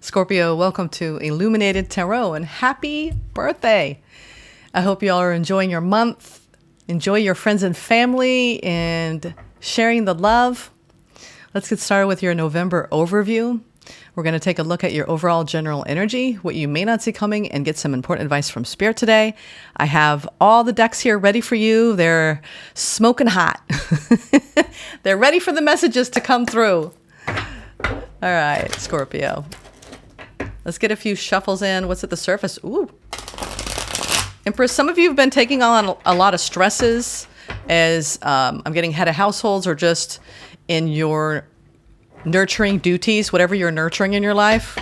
Scorpio, welcome to Illuminated Tarot and happy birthday. I hope you all are enjoying your month. Enjoy your friends and family and sharing the love. Let's get started with your November overview. We're going to take a look at your overall general energy, what you may not see coming, and get some important advice from Spirit today. I have all the decks here ready for you. They're smoking hot. They're ready for the messages to come through. All right, Scorpio. Let's get a few shuffles in. What's at the surface? Ooh. Empress, some of you have been taking on a lot of stresses as I'm getting head of households or just in your nurturing duties, whatever you're nurturing in your life.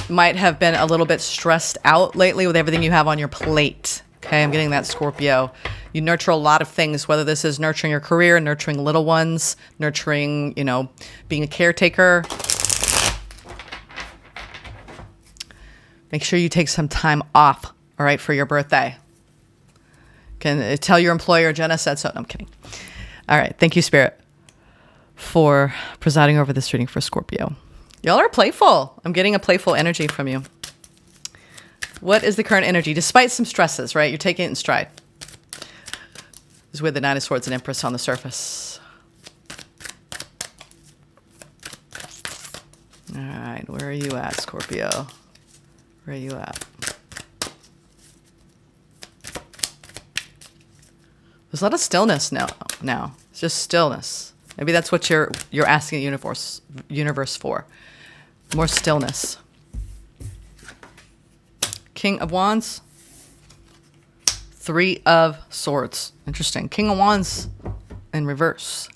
Might have been a little bit stressed out lately with everything you have on your plate. Okay, I'm getting that, Scorpio. You nurture a lot of things, whether this is nurturing your career, nurturing little ones, nurturing, being a caretaker. Make sure you take some time off, all right, for your birthday. Can tell your employer, Jenna said so. No, I'm kidding. All right. Thank you, Spirit, for presiding over this reading for Scorpio. Y'all are playful. I'm getting a playful energy from you. What is the current energy? Despite some stresses, right? You're taking it in stride. This is with the Nine of Swords and Empress on the surface. All right. Where are you at, Scorpio? Where are you at? There's a lot of stillness now. It's just stillness. Maybe that's what you're asking the universe for. More stillness. King of Wands. Three of Swords. Interesting. King of Wands in reverse.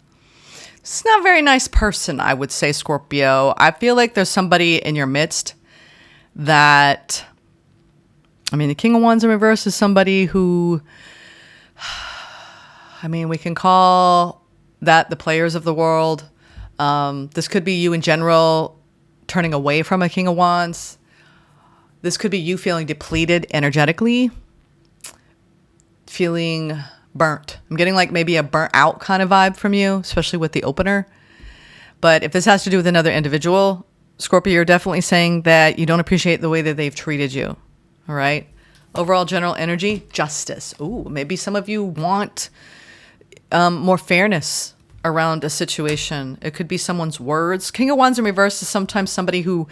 It's not a very nice person, I would say, Scorpio. I feel like there's somebody in your midst that, the King of Wands in reverse is somebody who, we can call that the players of the world. This could be you in general turning away from a King of Wands. This could be you feeling depleted energetically, feeling burnt. I'm getting like maybe a burnt out kind of vibe from you, especially with the opener. But if this has to do with another individual, Scorpio, you're definitely saying that you don't appreciate the way that they've treated you. All right. Overall general energy, justice. Ooh, maybe some of you want more fairness around a situation. It could be someone's words. King of Wands in reverse is sometimes somebody who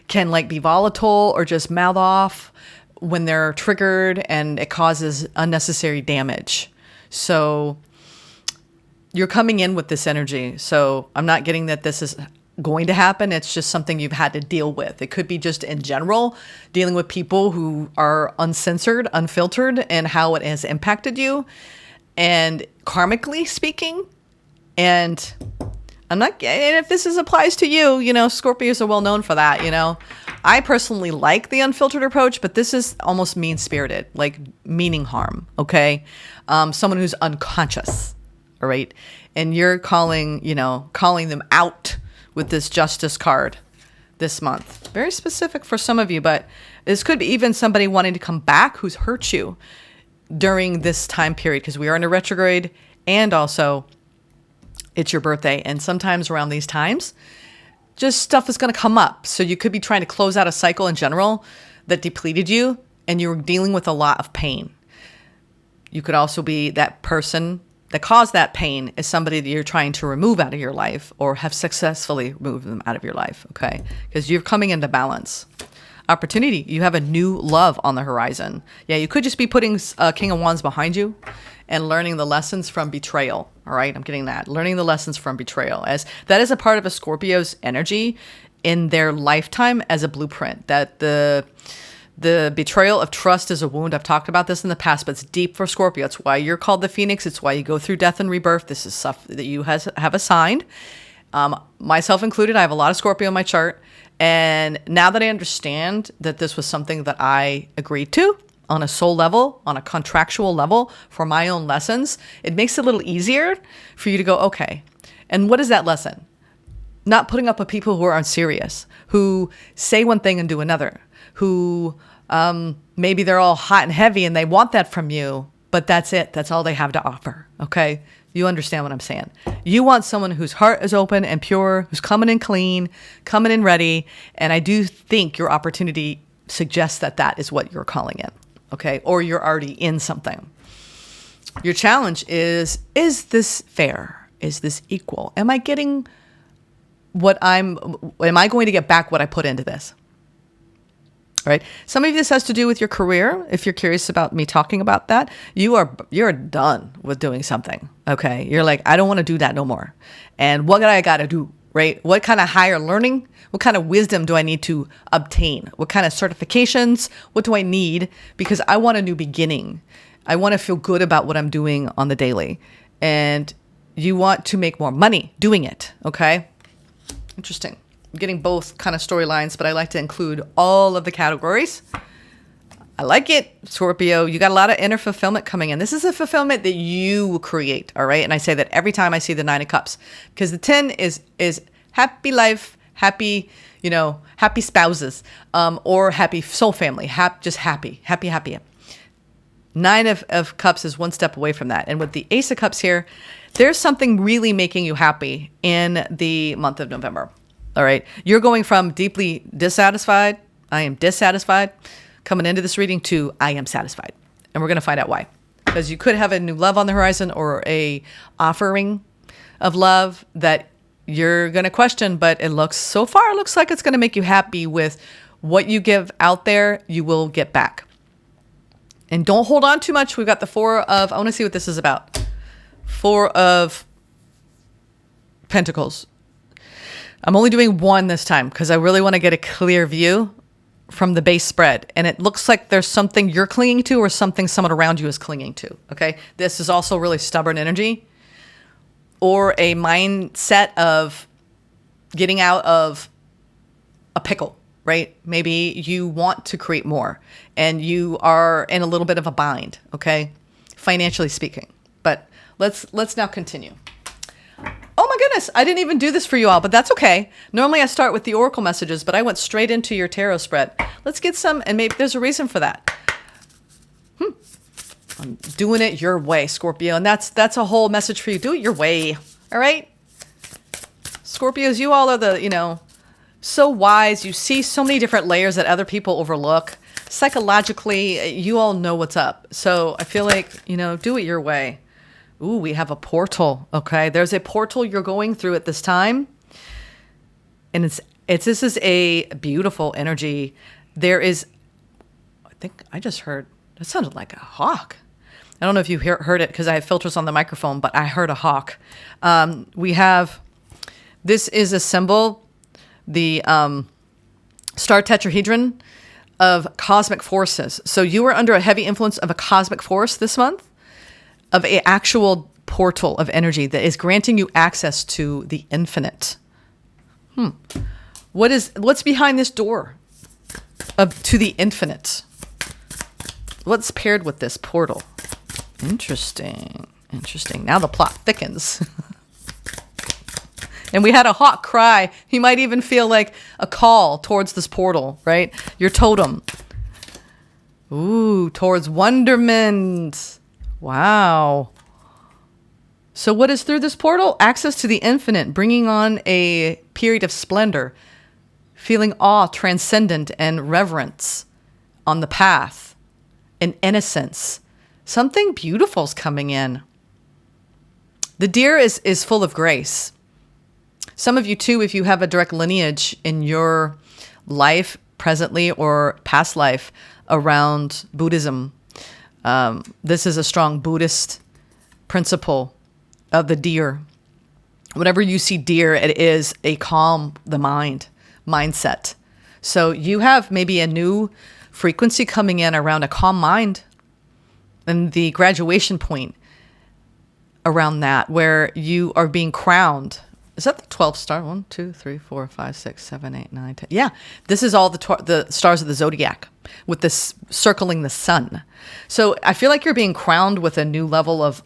can be volatile or just mouth off when they're triggered and it causes unnecessary damage. So you're coming in with this energy. So I'm not getting that this is going to happen. It's just something you've had to deal with. It could be just in general dealing with people who are uncensored, unfiltered, and how it has impacted you, and karmically speaking. And and if this applies to you, Scorpios are well known for that. I personally like the unfiltered approach, but this is almost mean-spirited, like meaning harm. Okay, someone who's unconscious. All right, and you're calling them out with this justice card this month. Very specific for some of you, but this could be even somebody wanting to come back who's hurt you during this time period, because we are in a retrograde and also it's your birthday. And sometimes around these times, just stuff is going to come up. So you could be trying to close out a cycle in general that depleted you and you're dealing with a lot of pain. You could also be that person that caused that pain is somebody that you're trying to remove out of your life or have successfully removed them out of your life, okay? Because you're coming into balance. Opportunity. You have a new love on the horizon. Yeah, you could just be putting King of Wands behind you and learning the lessons from betrayal, all right? I'm getting that. Learning the lessons from betrayal, as that is a part of a Scorpio's energy in their lifetime as a blueprint, that the betrayal of trust is a wound. I've talked about this in the past, but it's deep for Scorpio. It's why you're called the Phoenix. It's why you go through death and rebirth. This is stuff that you have assigned. Myself included, I have a lot of Scorpio in my chart. And now that I understand that this was something that I agreed to on a soul level, on a contractual level for my own lessons, it makes it a little easier for you to go, okay, and what is that lesson? Not putting up with people who are unserious, who say one thing and do another, who maybe they're all hot and heavy and they want that from you, but that's it. That's all they have to offer. Okay. You understand what I'm saying? You want someone whose heart is open and pure, who's coming in clean, coming in ready. And I do think your opportunity suggests that that is what you're calling it. Okay. Or you're already in something. Your challenge is this fair? Is this equal? Am I going to get back what I put into this? Right. Some of this has to do with your career. If you're curious about me talking about that, you're done with doing something. Okay. You're like, I don't want to do that no more. And what I got to do, right? What kind of higher learning, what kind of wisdom do I need to obtain? What kind of certifications? What do I need? Because I want a new beginning. I want to feel good about what I'm doing on the daily. And you want to make more money doing it. Okay. Interesting. I'm getting both kind of storylines, but I like to include all of the categories. I like it, Scorpio. You got a lot of inner fulfillment coming in. This is a fulfillment that you create, all right? And I say that every time I see the 9 of Cups, because the 10 is happy life, happy, happy spouses, or happy soul family, just happy. 9 of Cups is one step away from that. And with the Ace of Cups here, there's something really making you happy in the month of November. All right. You're going from deeply dissatisfied, I am dissatisfied, coming into this reading to I am satisfied. And we're going to find out why. Because you could have a new love on the horizon or a offering of love that you're going to question, but it looks like it's going to make you happy with what you give out there, you will get back. And don't hold on too much. We've got the I want to see what this is about. 4 of Pentacles. I'm only doing 1 this time because I really want to get a clear view from the base spread. And it looks like there's something you're clinging to or something someone around you is clinging to. Okay. This is also really stubborn energy or a mindset of getting out of a pickle, right? Maybe you want to create more and you are in a little bit of a bind. Okay. Financially speaking, but let's now continue. Oh my goodness, I didn't even do this for you all, but that's okay. Normally I start with the oracle messages, but I went straight into your tarot spread. Let's get some, and maybe there's a reason for that. I'm doing it your way, Scorpio, and that's a whole message for you. Do it your way, all right? Scorpios, you all are so wise. You see so many different layers that other people overlook. Psychologically, you all know what's up. So I feel like, do it your way. Ooh, we have a portal. Okay. There's a portal you're going through at this time. And this is a beautiful energy. There is, I think I just heard, that sounded like a hawk. I don't know if you heard it because I have filters on the microphone, but I heard a hawk. This is a symbol, the star tetrahedron of cosmic forces. So you are under a heavy influence of a cosmic force this month, of an actual portal of energy that is granting you access to the infinite. What's behind this door to the infinite? What's paired with this portal? Interesting. Now the plot thickens. And we had a hawk cry. You might even feel like a call towards this portal, right? Your totem. Ooh, towards wonderment. Wow. So what is through this portal? Access to the infinite, bringing on a period of splendor, feeling awe, transcendent, and reverence on the path, and innocence. Something beautiful is coming in. The deer is full of grace. Some of you too, if you have a direct lineage in your life presently or past life around Buddhism, this is a strong Buddhist principle of the deer. Whenever you see deer, it is a calm the mindset. So you have maybe a new frequency coming in around a calm mind and the graduation point around that where you are being crowned. Is that the 12 star? 1, 2, 3, 4, 5, 6, 7, 8, 9, 10. Yeah, this is all the stars of the zodiac with this circling the sun. So I feel like you're being crowned with a new level of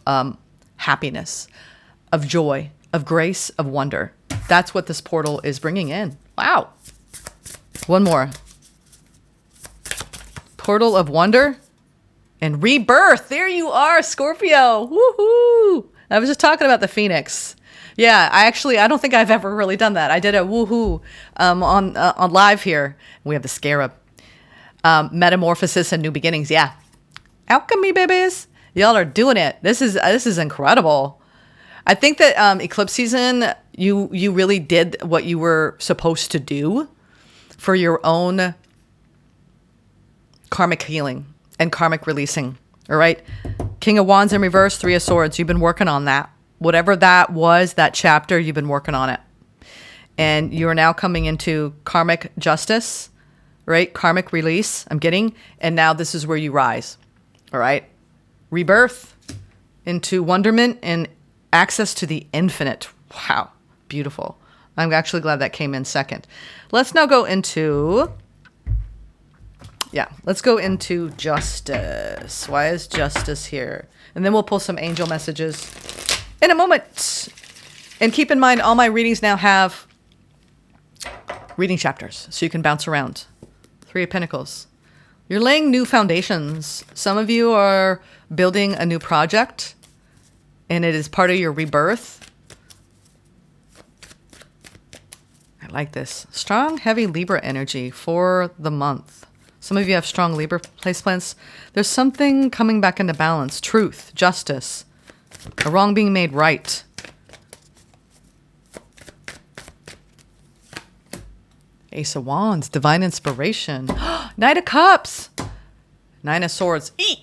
happiness, of joy, of grace, of wonder. That's what this portal is bringing in. Wow. One more. Portal of wonder and rebirth. There you are, Scorpio. Woohoo. I was just talking about the Phoenix. Yeah, I don't think I've ever really done that. I did a woohoo on live here. We have the Scarab. Metamorphosis and New Beginnings. Yeah. Alchemy, babies. Y'all are doing it. This is incredible. I think that eclipse season, you really did what you were supposed to do for your own karmic healing and karmic releasing. All right. King of Wands in reverse, Three of Swords. You've been working on that. Whatever that was, that chapter, you've been working on it. And you are now coming into karmic justice, right? Karmic release, I'm getting. And now this is where you rise. All right. Rebirth into wonderment and access to the infinite. Wow. Beautiful. I'm actually glad that came in second. Let's now go into... let's go into justice. Why is justice here? And then we'll pull some angel messages in a moment. And keep in mind, all my readings now have reading chapters, so you can bounce around. Three of Pentacles. You're laying new foundations. Some of you are building a new project, and it is part of your rebirth. I like this. Strong, heavy Libra energy for the month. Some of you have strong Libra placements. There's something coming back into balance. Truth, justice, a wrong being made right. Ace of Wands, divine inspiration. Knight of Cups. Nine of Swords. Eat.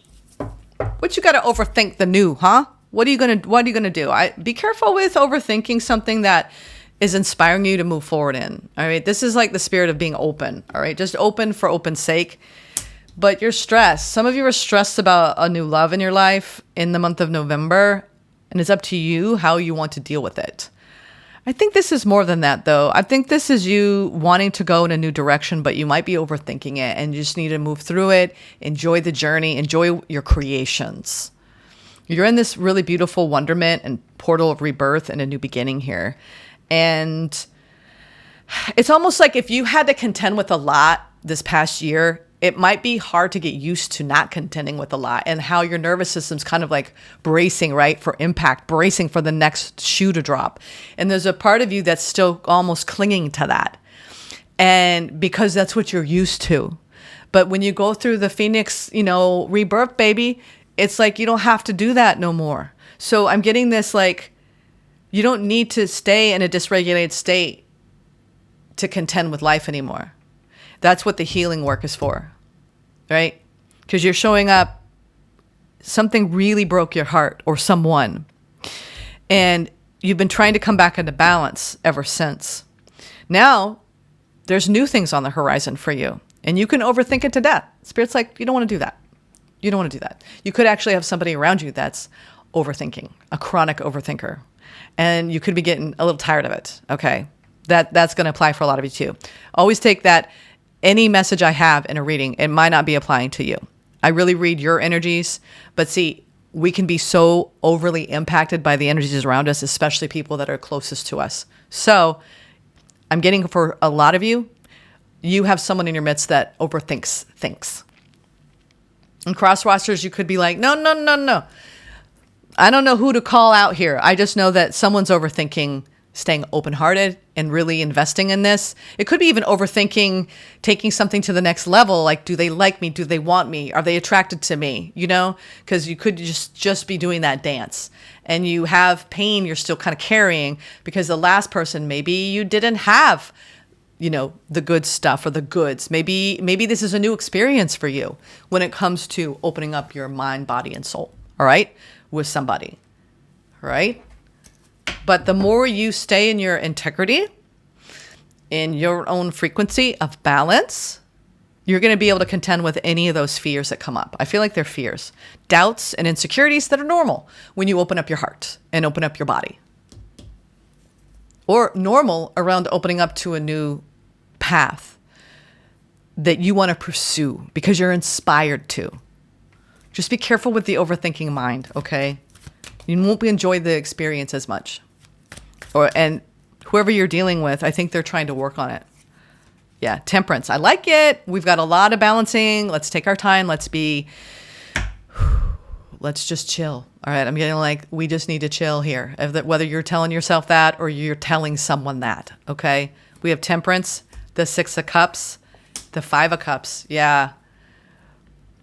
What you got to overthink the new, huh? What are you gonna do? Be careful with overthinking something that is inspiring you to move forward in. All right. This is like the spirit of being open. All right. Just open for open sake. But you're stressed. Some of you are stressed about a new love in your life in the month of November. And it's up to you how you want to deal with it. I think this is more than that, though. I think this is you wanting to go in a new direction, but you might be overthinking it and you just need to move through it, enjoy the journey, enjoy your creations. You're in this really beautiful wonderment and portal of rebirth and a new beginning here. And it's almost like if you had to contend with a lot this past year, it might be hard to get used to not contending with a lot and how your nervous system's kind of like bracing, right, for impact, bracing for the next shoe to drop. And there's a part of you that's still almost clinging to that. And because that's what you're used to. But when you go through the Phoenix, rebirth, baby, it's like you don't have to do that no more. So I'm getting this like, you don't need to stay in a dysregulated state to contend with life anymore. That's what the healing work is for, right? Because you're showing up, something really broke your heart or someone, and you've been trying to come back into balance ever since. Now, there's new things on the horizon for you, and you can overthink it to death. Spirit's like, you don't want to do that. You don't want to do that. You could actually have somebody around you that's overthinking, a chronic overthinker, and you could be getting a little tired of it, okay? That's going to apply for a lot of you too. Always take that. Any message I have in a reading, it might not be applying to you. I really read your energies, but see, we can be so overly impacted by the energies around us, especially people that are closest to us. So I'm getting for a lot of you, you have someone in your midst that overthinks things. And cross watchers, you could be like, no. I don't know who to call out here. I just know that someone's overthinking staying open-hearted and really investing in this. It could be even overthinking taking something to the next level. Like, do they like me? Do they want me? Are they attracted to me? Because you could just be doing that dance. And you have pain you're still kind of carrying because the last person, maybe you didn't have, the good stuff or the goods. Maybe this is a new experience for you when it comes to opening up your mind, body, and soul, all right, with somebody, all right? But the more you stay in your integrity, in your own frequency of balance, you're going to be able to contend with any of those fears that come up. I feel like they're fears, doubts, and insecurities that are normal when you open up your heart and open up your body. Or normal around opening up to a new path that you want to pursue because you're inspired to. Just be careful with the overthinking mind, okay? You won't enjoy the experience as much. And whoever you're dealing with, I think they're trying to work on it. Yeah, temperance. I like it. We've got a lot of balancing. Let's take our time. Let's be let's just chill. All right. I'm getting like, we just need to chill here. Whether you're telling yourself that or you're telling someone that. Okay. We have Temperance, the 6 of Cups, the 5 of Cups. Yeah.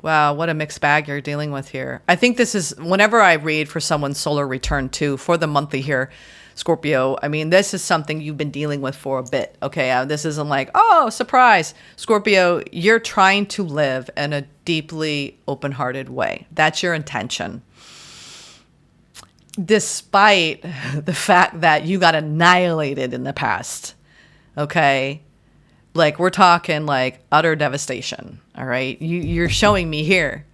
Wow. What a mixed bag you're dealing with here. I think this is, whenever I read for someone's solar return too, for the monthly here, Scorpio, I mean, this is something you've been dealing with for a bit. Okay. This isn't like, oh, surprise. Scorpio, you're trying to live in a deeply open-hearted way. That's your intention. Despite the fact that you got annihilated in the past. Okay. Like, we're talking like utter devastation. All right. You're showing me here.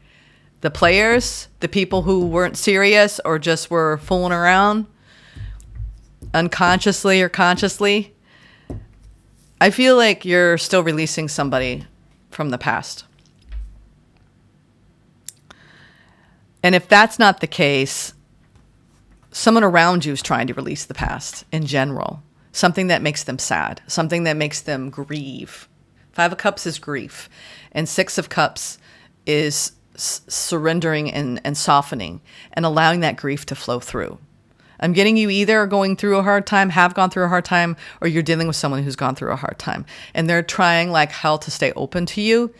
The players, the people who weren't serious or just were fooling around, unconsciously or consciously, I feel like you're still releasing somebody from the past. And if that's not the case, someone around you is trying to release the past in general. Something that makes them sad. Something that makes them grieve. 5 of Cups is grief. And 6 of Cups is surrendering and softening and allowing that grief to flow through. I'm getting you either going through a hard time, have gone through a hard time, or you're dealing with someone who's gone through a hard time. And they're trying like hell to stay open to you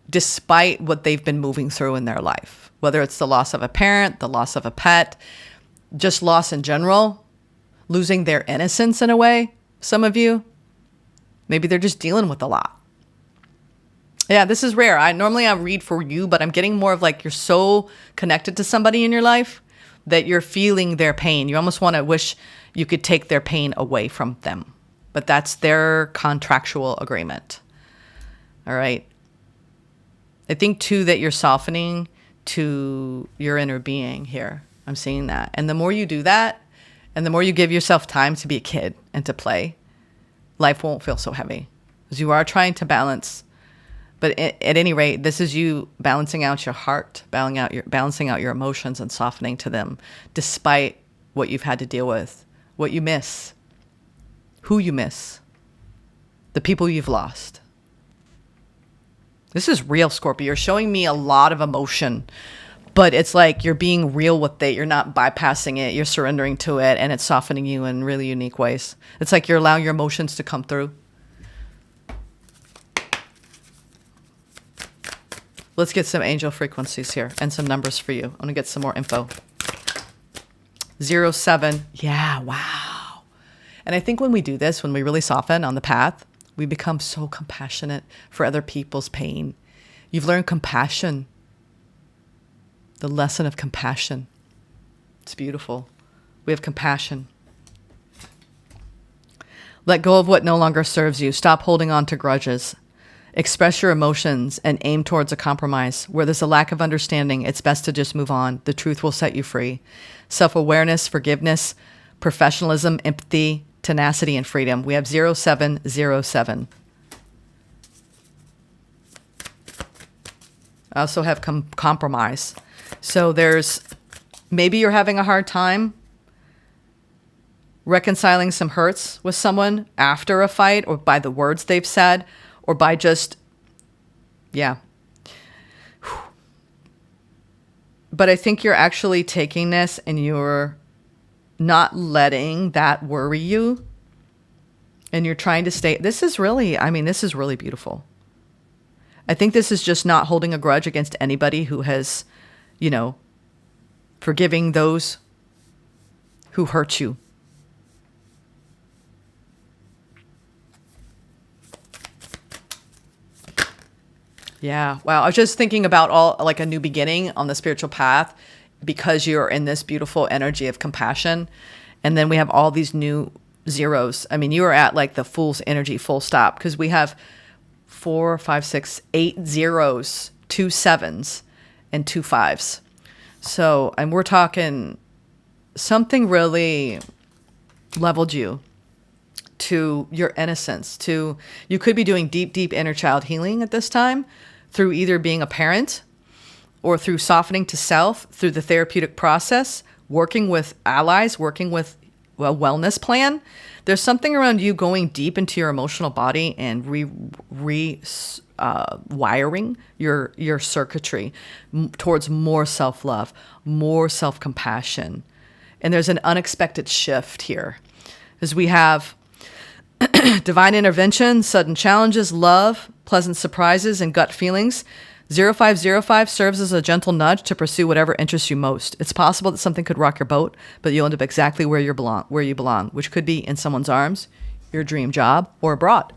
despite what they've been moving through in their life. Whether it's the loss of a parent, the loss of a pet, just loss in general, losing their innocence in a way, some of you. Maybe they're just dealing with a lot. Yeah, this is rare. I read for you, but I'm getting more of like you're so connected to somebody in your life that you're feeling their pain. You almost want to wish you could take their pain away from them. But that's their contractual agreement. All right. I think, too, that you're softening to your inner being here. I'm seeing that. And the more you do that, and the more you give yourself time to be a kid and to play, life won't feel so heavy. Because you are trying to balance. But at any rate, this is you balancing out your heart, balancing out your emotions and softening to them, despite what you've had to deal with, what you miss, who you miss, the people you've lost. This is real, Scorpio. You're showing me a lot of emotion, but it's like you're being real with it. You're not bypassing it. You're surrendering to it, and it's softening you in really unique ways. It's like you're allowing your emotions to come through. Let's get some angel frequencies here and some numbers for you. I'm going to get some more info. 07. Yeah, wow. And I think when we do this, when we really soften on the path, we become so compassionate for other people's pain. You've learned compassion. The lesson of compassion. It's beautiful. We have compassion. Let go of what no longer serves you. Stop holding on to grudges. Express your emotions and aim towards a compromise. Where there's a lack of understanding, it's best to just move on. The truth will set you free. Self-awareness, forgiveness, professionalism, empathy, tenacity, and freedom. We have 0707. I also have compromise. So there's, maybe you're having a hard time reconciling some hurts with someone after a fight, or by the words they've said, or by just, yeah. But I think you're actually taking this and you're not letting that worry you. And you're trying to stay, this is really beautiful. I think this is just not holding a grudge against anybody who has, forgiving those who hurt you. Yeah. Wow. I was just thinking about all like a new beginning on the spiritual path because you're in this beautiful energy of compassion. And then we have all these new zeros. I mean, you are at like the Fool's energy, full stop, because we have 4, 5, 6, 8 zeros, 2 sevens, and 2 5s. So, and we're talking something really leveled you to your innocence, to, you could be doing deep, deep inner child healing at this time through either being a parent or through softening to self, through the therapeutic process, working with allies, working with a wellness plan. There's something around you going deep into your emotional body and wiring, your circuitry towards more self-love, more self-compassion. And there's an unexpected shift here, as we have divine intervention, sudden challenges, love, pleasant surprises, and gut feelings. 0505 serves as a gentle nudge to pursue whatever interests you most. It's possible that something could rock your boat, but you'll end up exactly where you belong, which could be in someone's arms, your dream job, or abroad.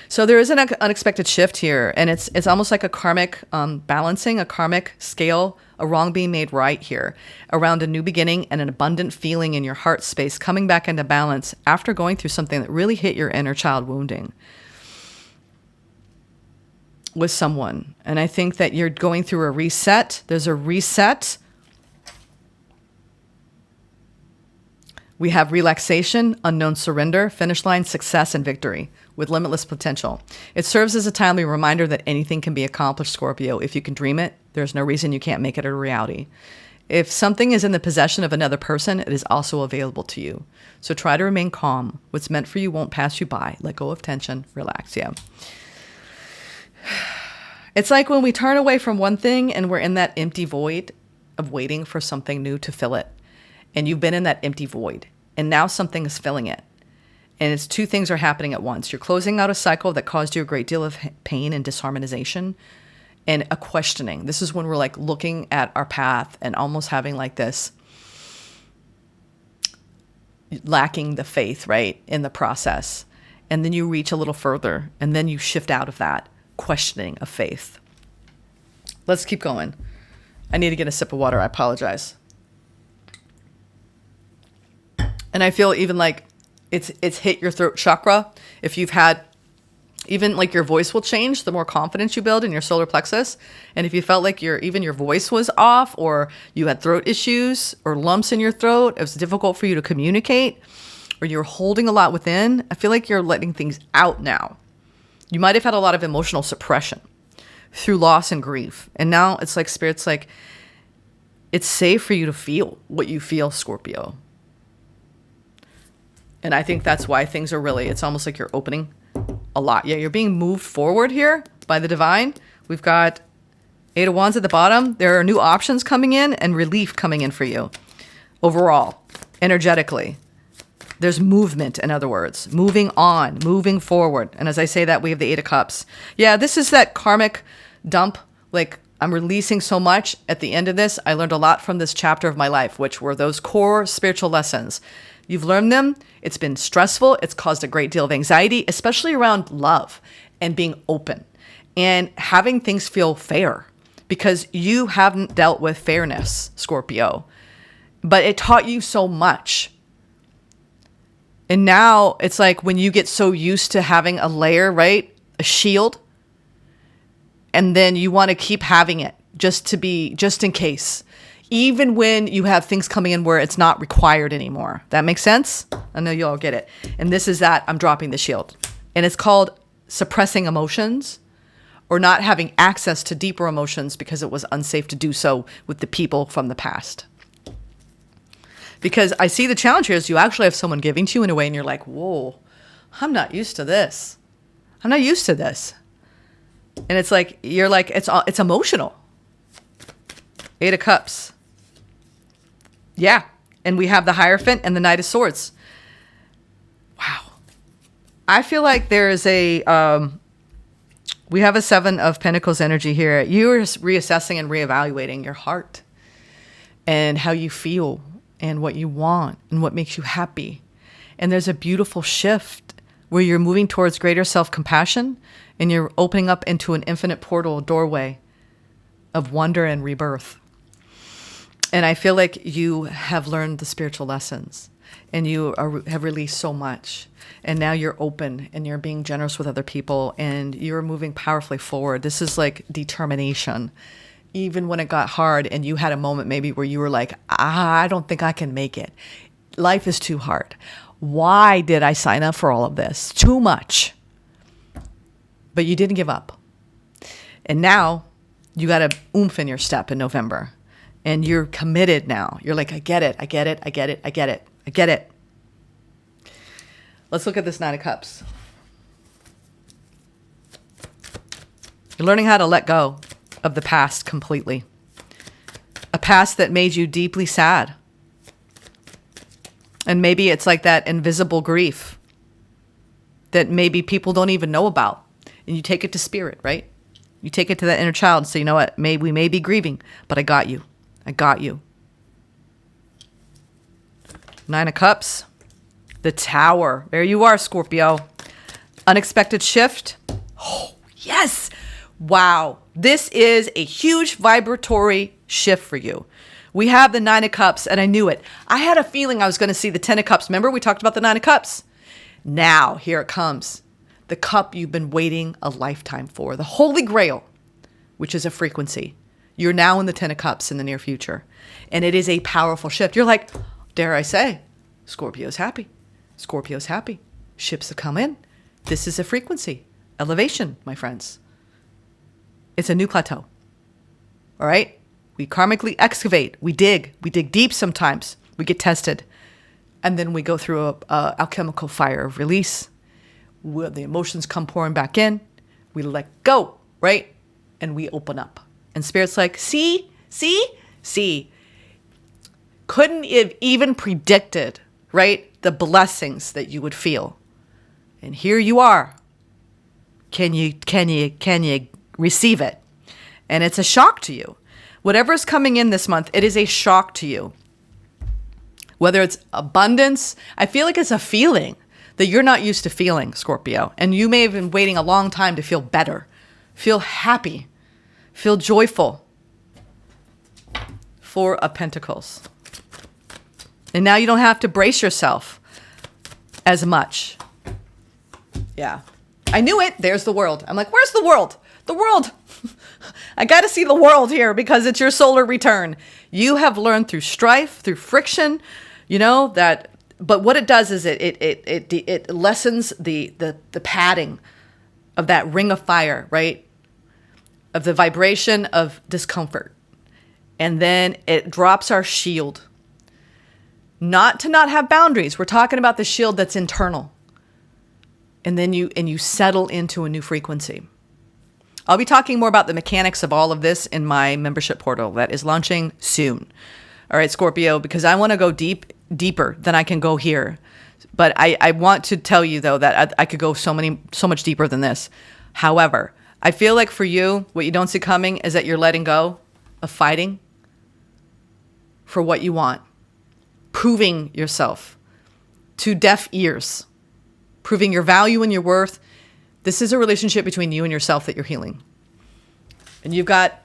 So there is an unexpected shift here, and it's almost like a karmic balancing, a karmic scale, a wrong being made right here, around a new beginning and an abundant feeling in your heart space coming back into balance after going through something that really hit your inner child wounding with someone. And I think that you're going through a reset. There's a reset. We have relaxation, unknown surrender, finish line, success, and victory with limitless potential. It serves as a timely reminder that anything can be accomplished, Scorpio. If you can dream it, there's no reason you can't make it a reality. If something is in the possession of another person, it is also available to you. So try to remain calm. What's meant for you won't pass you by. Let go of tension. Relax. Yeah. It's like when we turn away from one thing and we're in that empty void of waiting for something new to fill it. And you've been in that empty void, and now something is filling it. And it's two things are happening at once. You're closing out a cycle that caused you a great deal of pain and disharmonization and a questioning. This is when we're like looking at our path and almost having like this lacking the faith, right, in the process. And then you reach a little further, and then you shift out of that questioning of faith. Let's keep going. I need to get a sip of water. I apologize. And I feel even like it's hit your throat chakra. If you've had, even like your voice will change the more confidence you build in your solar plexus. And if you felt like even your voice was off, or you had throat issues or lumps in your throat, it was difficult for you to communicate, or you're holding a lot within, I feel like you're letting things out now. You might have had a lot of emotional suppression through loss and grief. And now it's like Spirit's like, it's safe for you to feel what you feel, Scorpio. And I think that's why things are really, it's almost like you're opening a lot. Yeah, you're being moved forward here by the divine. We've got 8 of Wands at the bottom. There are new options coming in and relief coming in for you overall, energetically. There's movement, in other words, moving on, moving forward. And as I say that, we have the 8 of Cups. Yeah, this is that karmic dump. Like, I'm releasing so much. At the end of this, I learned a lot from this chapter of my life, which were those core spiritual lessons. You've learned them. It's been stressful. It's caused a great deal of anxiety, especially around love and being open and having things feel fair, because you haven't dealt with fairness, Scorpio. But it taught you so much. And now it's like when you get so used to having a layer, right? A shield. And then you want to keep having it just in case. Even when you have things coming in where it's not required anymore. That makes sense? I know you all get it. And this is that I'm dropping the shield. And it's called suppressing emotions, or not having access to deeper emotions because it was unsafe to do so with the people from the past. Because I see the challenge here is you actually have someone giving to you in a way, and you're like, whoa, I'm not used to this. I'm not used to this. And it's like, you're like, it's emotional. 8 of Cups. Yeah. And we have the Hierophant and the Knight of Swords. Wow. I feel like there is we have a 7 of Pentacles energy here. You're reassessing and reevaluating your heart and how you feel and what you want and what makes you happy. And there's a beautiful shift where you're moving towards greater self-compassion, and you're opening up into an infinite portal, doorway of wonder and rebirth. And I feel like you have learned the spiritual lessons, and you have released so much. And now you're open, and you're being generous with other people, and you're moving powerfully forward. This is like determination. Even when it got hard and you had a moment maybe where you were like, I don't think I can make it. Life is too hard. Why did I sign up for all of this? Too much. But you didn't give up. And now you got a oomph in your step in November. And you're committed now. You're like, I get it. I get it. I get it. I get it. I get it. Let's look at this 9 of Cups. You're learning how to let go of the past completely. A past that made you deeply sad. And maybe it's like that invisible grief that maybe people don't even know about. And you take it to spirit, right? You take it to that inner child and say, you know what? We may be grieving, but I got you. I got you. 9 of Cups. The Tower. There you are, Scorpio. Unexpected shift. Oh, yes. Wow. This is a huge vibratory shift for you. We have the 9 of Cups, and I knew it. I had a feeling I was going to see the 10 of Cups. Remember, we talked about the 9 of Cups. Now, here it comes. The cup you've been waiting a lifetime for. The Holy Grail, which is a frequency. You're now in the 10 of Cups in the near future. And it is a powerful shift. You're like, dare I say, Scorpio's happy. Scorpio's happy. Ships have come in. This is a frequency. Elevation, my friends. It's a new plateau. All right? We karmically excavate. We dig deep sometimes. We get tested. And then we go through a alchemical fire of release. Where the emotions come pouring back in. We let go, right? And we open up. And Spirit's like, see? Couldn't have even predicted, right? The blessings that you would feel. And here you are. Can you receive it? And it's a shock to you. Whatever's coming in this month, it is a shock to you. Whether it's abundance, I feel like it's a feeling that you're not used to feeling, Scorpio. And you may have been waiting a long time to feel better, feel happy, feel joyful. 4 of Pentacles. And now you don't have to brace yourself as much. Yeah. I knew it. There's the world. I'm like, where's the world? The world. I got to see the world here because it's your solar return. You have learned through strife, through friction, that. But what it does is it lessens the padding of that ring of fire, right? Of the vibration of discomfort. And then it drops our shield. Not to not have boundaries. We're talking about the shield that's internal. And then you settle into a new frequency. I'll be talking more about the mechanics of all of this in my membership portal that is launching soon. All right, Scorpio, because I want to go deeper than I can go here. But I want to tell you, though, that I could go so much deeper than this. However, I feel like for you, what you don't see coming is that you're letting go of fighting for what you want. Proving yourself to deaf ears. Proving your value and your worth. This is a relationship between you and yourself that you're healing. And you've got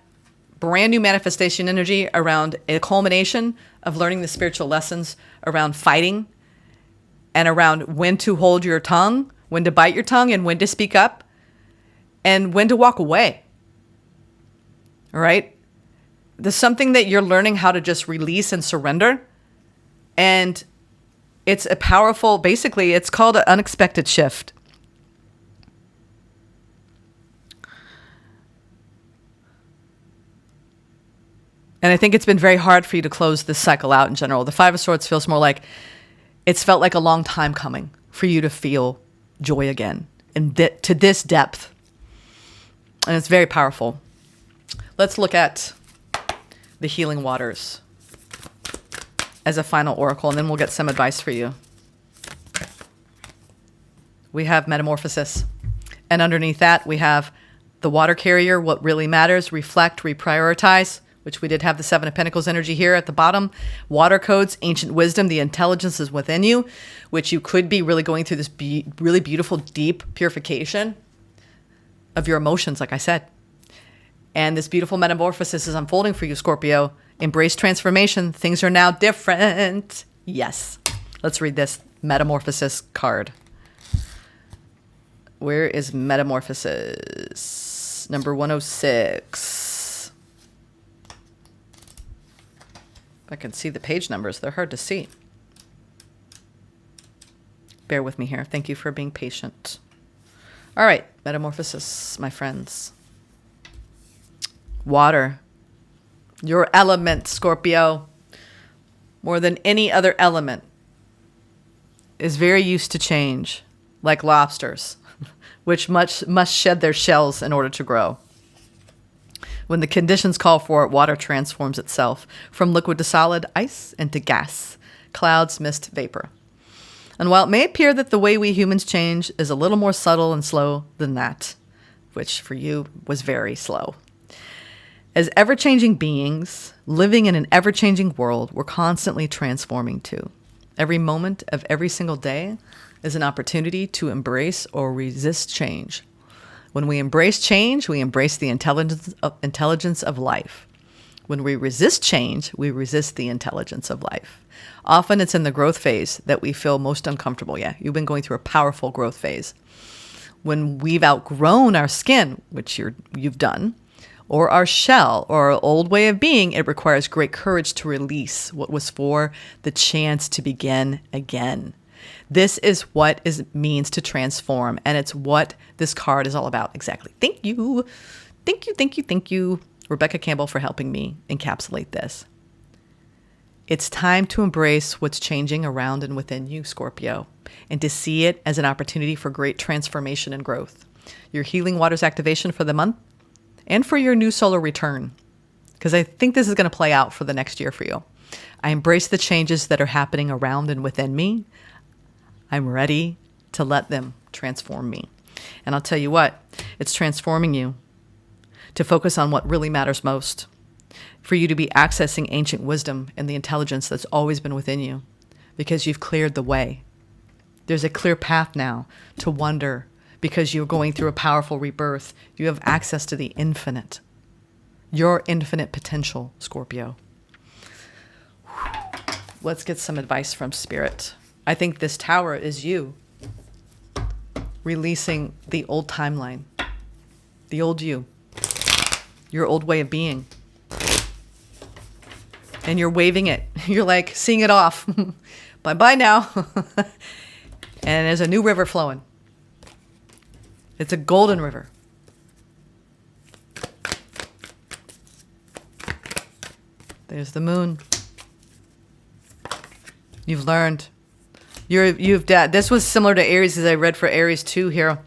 brand new manifestation energy around a culmination of learning the spiritual lessons around fighting and around when to hold your tongue, when to bite your tongue, and when to speak up, and when to walk away. All right? There's something that you're learning how to just release and surrender. And it's a powerful, basically, it's called an unexpected shift. And I think it's been very hard for you to close this cycle out in general. The 5 of Swords feels more like it's felt like a long time coming for you to feel joy again and to this depth. And it's very powerful. Let's look at the healing waters as a final oracle, and then we'll get some advice for you. We have metamorphosis. And underneath that, we have the water carrier, what really matters, reflect, reprioritize, which we did have the 7 of Pentacles energy here at the bottom. Water codes, ancient wisdom, the intelligence is within you, which you could be really going through this really beautiful, deep purification of your emotions, like I said. And this beautiful metamorphosis is unfolding for you, Scorpio. Embrace transformation. Things are now different. Yes. Let's read this metamorphosis card. Where is metamorphosis? Number 106. I can see the page numbers. They're hard to see. Bear with me here. Thank you for being patient. All right. Metamorphosis, my friends. Water. Your element, Scorpio, more than any other element, is very used to change, like lobsters, which must shed their shells in order to grow. When the conditions call for it, water transforms itself from liquid to solid, ice into gas, clouds, mist, vapor. And while it may appear that the way we humans change is a little more subtle and slow than that, which for you was very slow. As ever-changing beings, living in an ever-changing world, we're constantly transforming too. Every moment of every single day is an opportunity to embrace or resist change. When we embrace change, we embrace the intelligence of life. When we resist change, we resist the intelligence of life. Often it's in the growth phase that we feel most uncomfortable. Yeah, you've been going through a powerful growth phase. When we've outgrown our skin, which you've done, or our shell, or our old way of being, it requires great courage to release what was for the chance to begin again. This is what it means to transform, and it's what this card is all about. Exactly. Thank you. Thank you, thank you, thank you, Rebecca Campbell, for helping me encapsulate this. It's time to embrace what's changing around and within you, Scorpio, and to see it as an opportunity for great transformation and growth. Your Healing Waters activation for the month and for your new solar return, because I think this is going to play out for the next year for you. I embrace the changes that are happening around and within me. I'm ready to let them transform me. And I'll tell you what, it's transforming you to focus on what really matters most, for you to be accessing ancient wisdom and the intelligence that's always been within you, because you've cleared the way. There's a clear path now to wonder, because you're going through a powerful rebirth. You have access to the infinite, your infinite potential, Scorpio. Let's get some advice from Spirit. I think this tower is you releasing the old timeline, the old you, your old way of being. And you're waving it. You're like seeing it off. Bye-bye now. And there's a new river flowing. It's a golden river. There's the moon. You've learned. This was similar to Aries, as I read for Aries too here.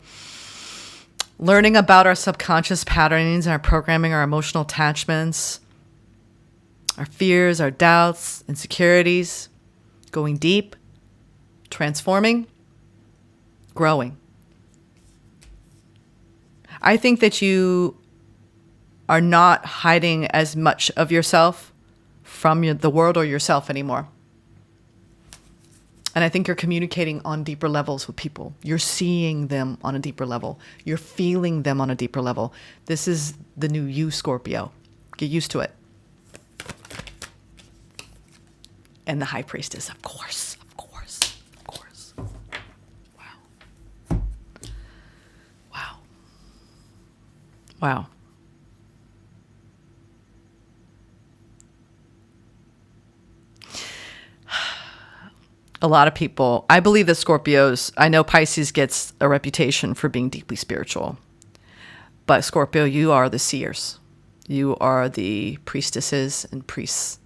Learning about our subconscious patternings, our programming, our emotional attachments, our fears, our doubts, insecurities, going deep, transforming, growing. I think that you are not hiding as much of yourself from the world or yourself anymore. And I think you're communicating on deeper levels with people. You're seeing them on a deeper level. You're feeling them on a deeper level. This is the new you, Scorpio. Get used to it. And the High Priestess, of course, of course, of course. Wow. Wow. Wow. A lot of people, I believe that Scorpios, I know Pisces gets a reputation for being deeply spiritual, but Scorpio, you are the seers. You are the priestesses and priests.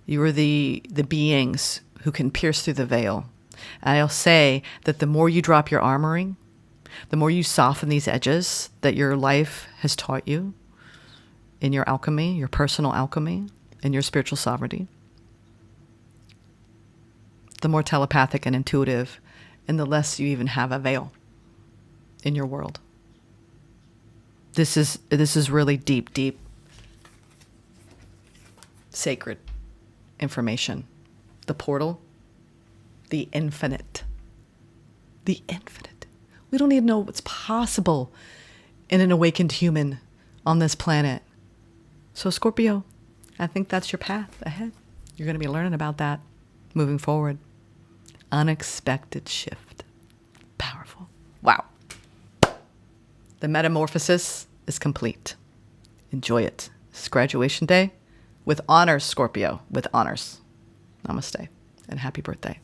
You are the beings who can pierce through the veil. And I'll say that the more you drop your armoring, the more you soften these edges that your life has taught you in your alchemy, your personal alchemy, and your spiritual sovereignty, the more telepathic and intuitive, and the less you even have a veil in your world. This is really deep, deep, sacred information. The portal, the infinite. The infinite. We don't even know what's possible in an awakened human on this planet. So Scorpio, I think that's your path ahead. You're going to be learning about that moving forward. Unexpected shift. Powerful. Wow. The metamorphosis is complete. Enjoy it. It's graduation day with honors, Scorpio, with honors. Namaste and happy birthday.